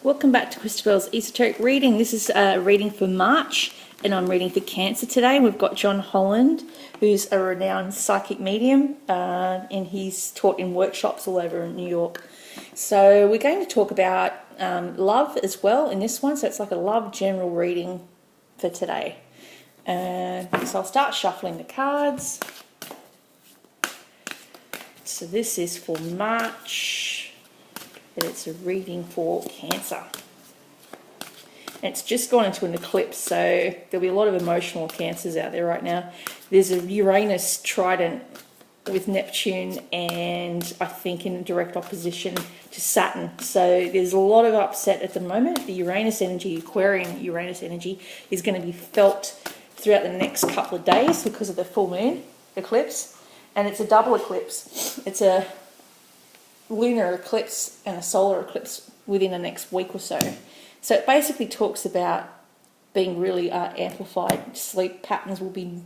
Welcome back to Christabel's Esoteric Reading. This is a reading for March, and I'm reading for Cancer today. We've got John Holland, who's a renowned psychic medium, and he's taught in workshops all over in New York. So we're going to talk about love as well in this one, so it's like a love general reading for today. So I'll start shuffling the cards. So this is for March, and it's a reading for Cancer. And it's just gone into an eclipse, so there'll be a lot of emotional Cancers out there right now. There's a Uranus trident with Neptune, and I think in direct opposition to Saturn. So there's a lot of upset at the moment. The Uranus energy, Aquarian Uranus energy, is going to be felt throughout the next couple of days because of the full moon eclipse. And it's a double eclipse. It's a lunar eclipse and a solar eclipse within the next week or so. So it basically talks about being really amplified. Sleep patterns will be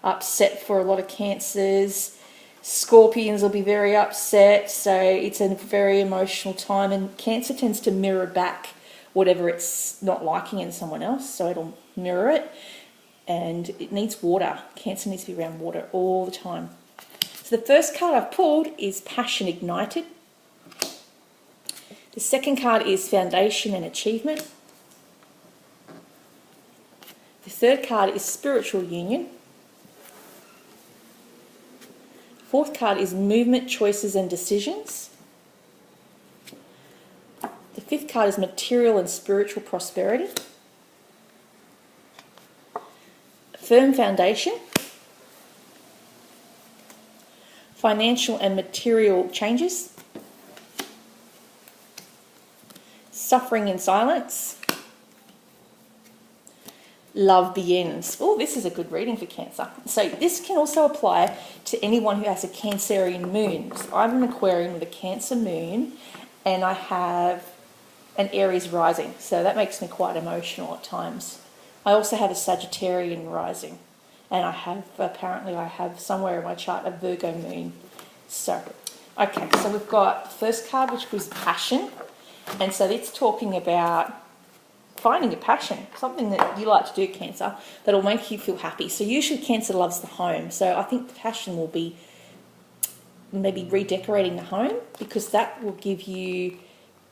upset for a lot of Cancers. Scorpions will be very upset. So it's a very emotional time, and Cancer tends to mirror back whatever it's not liking in someone else. So it'll mirror it, and it needs water. Cancer needs to be around water all the time. So the first card I've pulled is Passion Ignited. The second card is Foundation and Achievement. The third card is Spiritual Union. Fourth card is Movement, Choices and Decisions. The fifth card is Material and Spiritual Prosperity. Firm Foundation. Financial and Material Changes. Suffering in Silence. Love Begins. Oh, this is a good reading for Cancer. So this can also apply to anyone who has a Cancerian moon. So I'm an Aquarian with a Cancer moon, and I have an Aries rising. So that makes me quite emotional at times. I also have a Sagittarian rising, and I have somewhere in my chart a Virgo moon. So, okay, so we've got the first card, which was Passion. And so it's talking about finding a passion, something that you like to do, Cancer, that'll make you feel happy. So usually Cancer loves the home. So I think the passion will be maybe redecorating the home, because that will give you,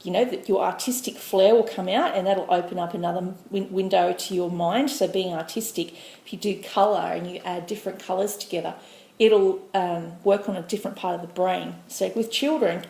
that your artistic flair will come out, and that'll open up another window to your mind. So being artistic, if you do colour and you add different colours together, it'll work on a different part of the brain. So with children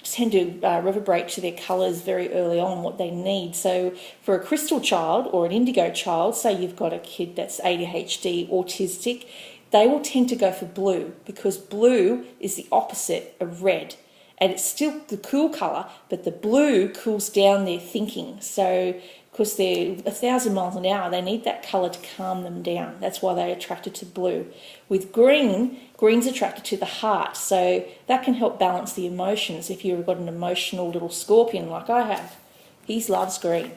tend to reverberate to their colours very early on, what they need. So for a crystal child or an indigo child, say you've got a kid that's ADHD, autistic, they will tend to go for blue, because blue is the opposite of red. And it's still the cool colour, but the blue cools down their thinking. So because they're 1,000 miles an hour, they need that colour to calm them down. That's why they're attracted to blue. With green's attracted to the heart, so that can help balance the emotions. If you've got an emotional little scorpion like I have, he loves green.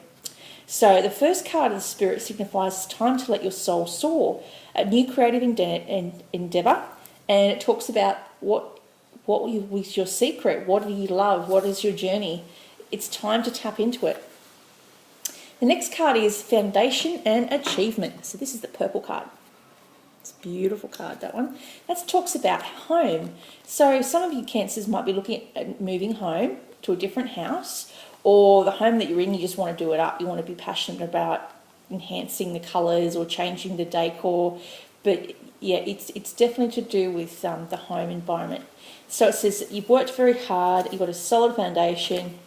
So the first card of the Spirit signifies time to let your soul soar, a new creative endeavour, and it talks about what was your secret, what do you love, what is your journey. It's time to tap into it. The next card is Foundation and Achievement. So this is the purple card. It's a beautiful card, that one. That talks about home. So some of you Cancers might be looking at moving home to a different house, or the home that you're in, you just want to do it up. You want to be passionate about enhancing the colours or changing the decor. But yeah, it's definitely to do with the home environment. So it says that you've worked very hard, you've got a solid foundation,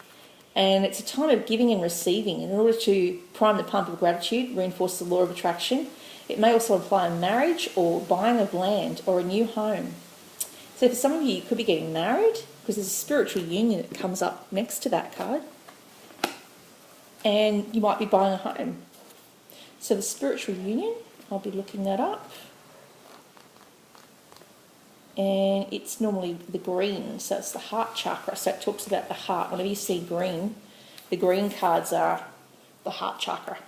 and it's a time of giving and receiving in order to prime the pump of gratitude, reinforce the law of attraction. It may also apply in marriage or buying of land or a new home. So for some of you, you could be getting married, because there's a spiritual union that comes up next to that card. And you might be buying a home. So the spiritual union, I'll be looking that up. And it's normally the green, so it's the heart chakra. So it talks about the heart. Whenever you see green, the green cards are the heart chakra.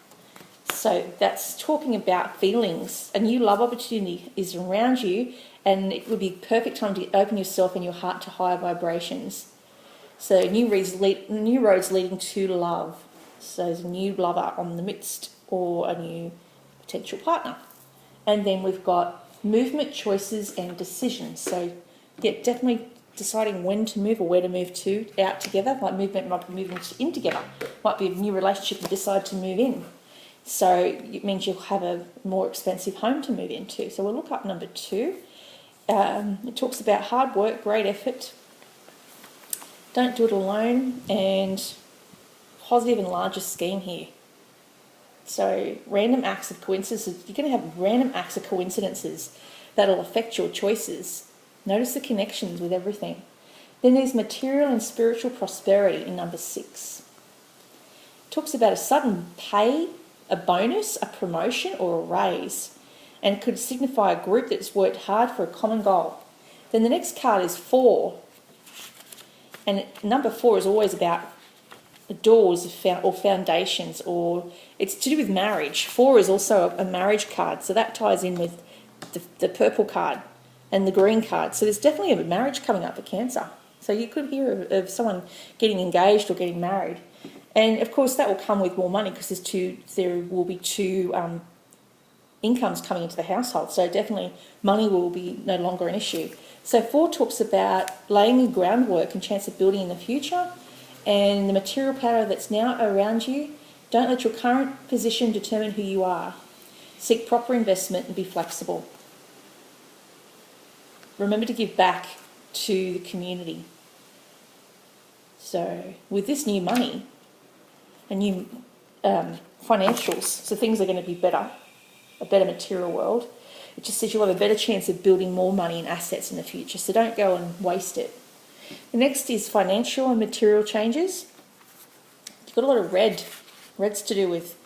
So that's talking about feelings. A new love opportunity is around you, and it would be a perfect time to open yourself and your heart to higher vibrations. So new roads leading to love. So there's a new lover on the midst or a new potential partner. And then we've got movement, choices and decisions. So yeah, definitely deciding when to move or where to move to, out together. Like movement might be moving in together. Might be a new relationship and decide to move in. So it means you'll have a more expensive home to move into. So we'll look up number 2. It talks about hard work, great effort. Don't do it alone, and positive and larger scheme here. So random acts of coincidences, you're going to have random acts of coincidences that'll affect your choices. Notice the connections with everything. Then there's material and spiritual prosperity in number 6. It talks about a sudden pay, a bonus, a promotion or a raise, and could signify a group that's worked hard for a common goal. Then the next card is 4. And number 4 is always about doors or foundations, or it's to do with marriage. 4 is also a marriage card, so that ties in with the purple card and the green card. So there's definitely a marriage coming up for Cancer. So you could hear of someone getting engaged or getting married. And of course that will come with more money because there will be two incomes coming into the household. So definitely money will be no longer an issue. So 4 talks about laying the groundwork and chance of building in the future, and the material power that's now around you. Don't let your current position determine who you are. Seek proper investment and be flexible. Remember to give back to the community. So with this new money and new financials, so things are going to be better, a better material world. It just says you'll have a better chance of building more money and assets in the future, so don't go and waste it. The next is financial and material changes. You've got a lot of red. Red's to do with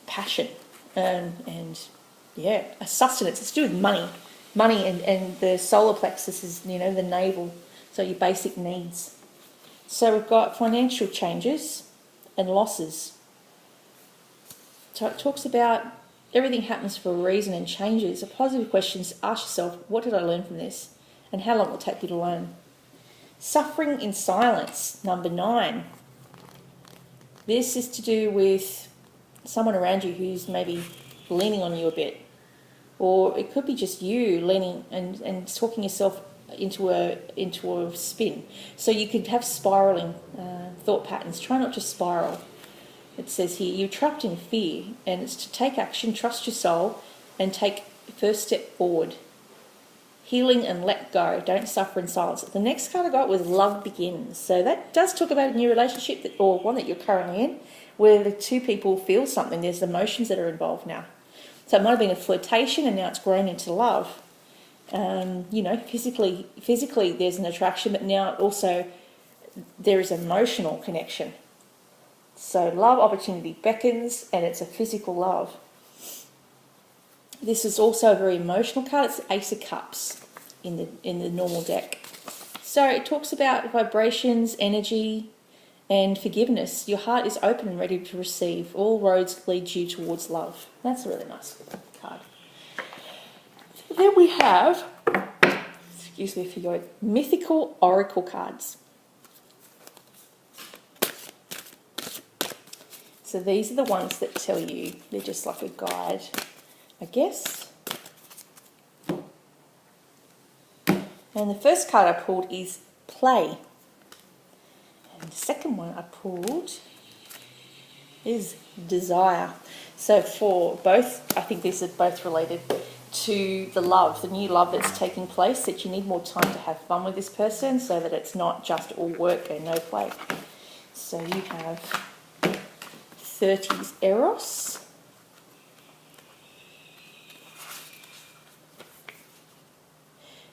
passion and yeah, a sustenance. It's to do with money. Money and the solar plexus is, the navel, so your basic needs. So we've got financial changes and losses. So it talks about everything happens for a reason and changes. A positive question is ask yourself, what did I learn from this? And how long will it take you to learn? Suffering in silence, number 9. This is to do with someone around you who's maybe leaning on you a bit. Or it could be just you leaning and talking yourself into a spin. So you could have spiralling thought patterns. Try not to spiral. It says here, you're trapped in fear, and it's to take action, trust your soul, and take the first step forward. Healing and let go. Don't suffer in silence. The next card I got was love begins. So that does talk about a new relationship or one that you're currently in, where the two people feel something. There's emotions that are involved now. So it might have been a flirtation and now it's grown into love. Physically there's an attraction, but now also there is emotional connection. So love opportunity beckons, and it's a physical love. This is also a very emotional card. It's the Ace of Cups in the normal deck. So it talks about vibrations, energy, and forgiveness. Your heart is open and ready to receive. All roads lead you towards love. That's a really nice card. Then we have, excuse me for your mythical oracle cards. So these are the ones that tell you, they're just like a guide, I guess. And the first card I pulled is play. And the second one I pulled is desire. So for both, I think these are both related to the love, the new love that's taking place, that you need more time to have fun with this person so that it's not just all work and no play. So you have 30s Eros.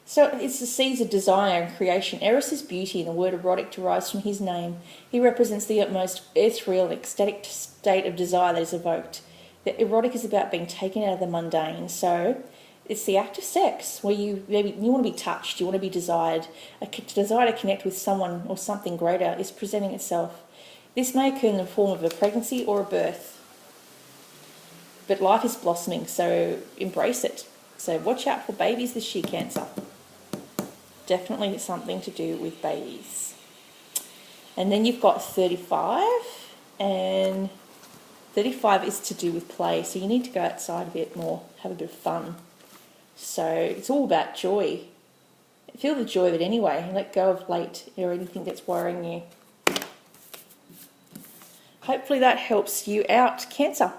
So it's the seeds of desire and creation. Eros is beauty, and the word erotic derives from his name. He represents the utmost ethereal and ecstatic state of desire that is evoked. The erotic is about being taken out of the mundane. So it's the act of sex where you want to be touched, you want to be desired. A desire to connect with someone or something greater is presenting itself. This may occur in the form of a pregnancy or a birth. But life is blossoming, so embrace it. So watch out for babies this year, Cancer. Definitely something to do with babies. And then you've got 35, and 35 is to do with play, so you need to go outside a bit more, have a bit of fun. So it's all about joy. Feel the joy of it anyway, and let go of late or anything that's worrying you. Hopefully that helps you out, Cancer.